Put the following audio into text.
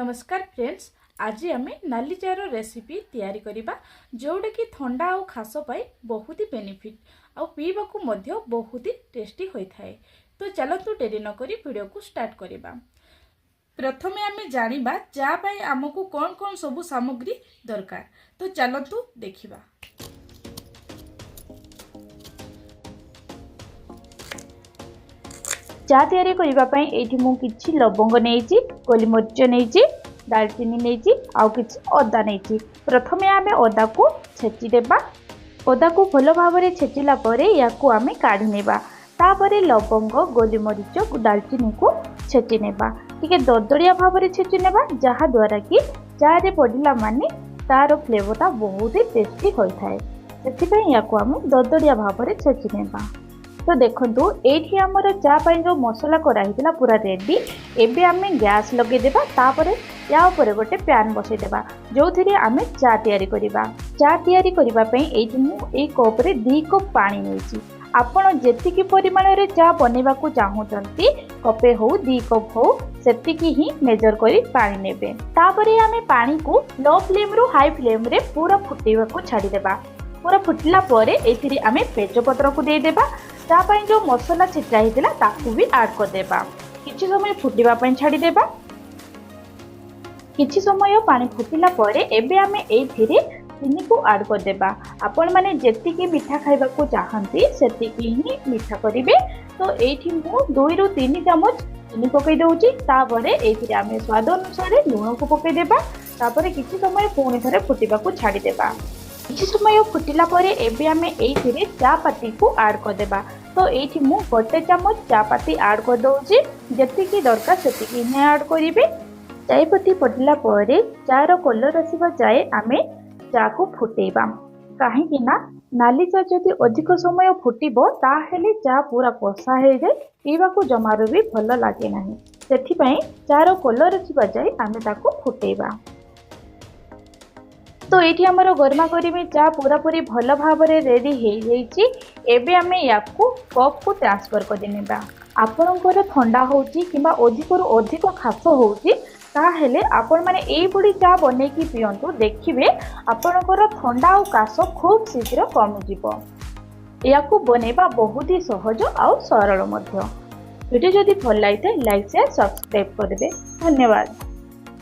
नमस्कार फ्रेंड्स, आज आम नाली चार रेसिपी तैयारी करिबा जोड़ा कि ठंडा और खास पाई बहुत ही बेनिफिट आ पीवा को मध्य बहुत ही टेस्टी होता है। तो चलतु डेरी न करी वीडियो को स्टार्ट करिबा। प्रथमे आम जानिबा चा पाई आमको कौन कौन सबु सामग्री दरकार। तो चलतु देखिबा। चा तैयारी करबा पई एठी मु किछि लवंग नेइछि, गोलमरिच नेइछि, दालचीनी नेइछि आउ किछि अदा नेइछि। प्रथमे आमे अदा को छेचि देबा। अदा को भलो भाबरे छेचिला परे याकू आमे काढी नेबा। तापरे लवंग, गोलमरिच, दालचीनी को छेचि नेबा। टिके दरदरिया भाबरे छेचि नेबा जहा द्वारा कि चा रे पडिला माने तार फ्लेवरटा बहुत ही टेस्टी होय थाए। सेति पई याकू आमे दरदरिया भाबरे छेचि नेबा। तो देखो ये आमर चा जो मसला कराई पूरा रेडी। एबे आमे गैस लगे देबा। तापरे या ऊपर गोटे पैन बसई देबा जो थिरे आमे चा तैयारी करिबा। चा तैयारी करिबा पई एठी मु ए कप रे 2 कप पानी नेछि। आपण जेतिकी परिमाण रे चा बनेबा को चाहूचंती कपे हो 2 कप हो सेतिकी ही मेजर करी पानी नेबे। तापरे आमे पानी को लो फ्लेम रु हाई फ्लेम रे पूरा फुटेबा को छाडी देबा। पूरा फुटला परे एथिरे आमे तेजपत्र को दे देबा। तापाई जो मसला छिटा हितला ताकू भी ऐड कर देबा। किछि समय फुटिबा पई छाडी देबा। किछि समय पानी फुटिला परे एबे आमे एथिरे चीनी को ऐड कर देबा। आपण माने जेतिकी मीठा खाइबा को चाहंती सेतिकी ही मीठा करिवे। तो एठी मु 2 रु 3 चम्मच चीनी पकई दउची। तापरे एथिरे आमे स्वाद अनुसार लूण को पकई देबा। तापरे किछि समय पुणी थरे फुटिबा को छाडी देबा। किछि समय फुटिला परे एबे आमे एथिरे चा पत्ती को ऐड कर देबा। तो एठी मु 1 चम्मच चा पत्ती ऐड कर दउची। जेतिकी दरकार सेतिकी ही ऐड करिवे। चाय पत्ती पटिला परे चार कलर आसीबा जाए आमे चा को फुटेबा। काहे कि ना नाली चा जदि अधिक समय फुटिबो ताहेले चा पूरा कषा हे जाय, पीवा को जमारो भी भलो लागे नाही। सेथि पई चार कलर आसीबा जाए आमे ताको फुटेबा। तो ये आमर गरमा करी चा पूरा पूरी भल भाव रेडी हो जाइए। एबे आमे याकू कप को ट्रांसफर कर देबा। आपणकर ठंडा होची किंबा अधिक रु अधिक खास होची ताहेले आपण माने एई बडी चा बनै की पियंतु। देखिबे आपणकर ठंडा और काश खूब शीघ्र कम जिवो। याकू बनेबा बहुत ही सहज और सरल मध्य। वीडियो जदि भल लागिते लाइक शेयर सब्सक्राइब कर देबे। धन्यवाद।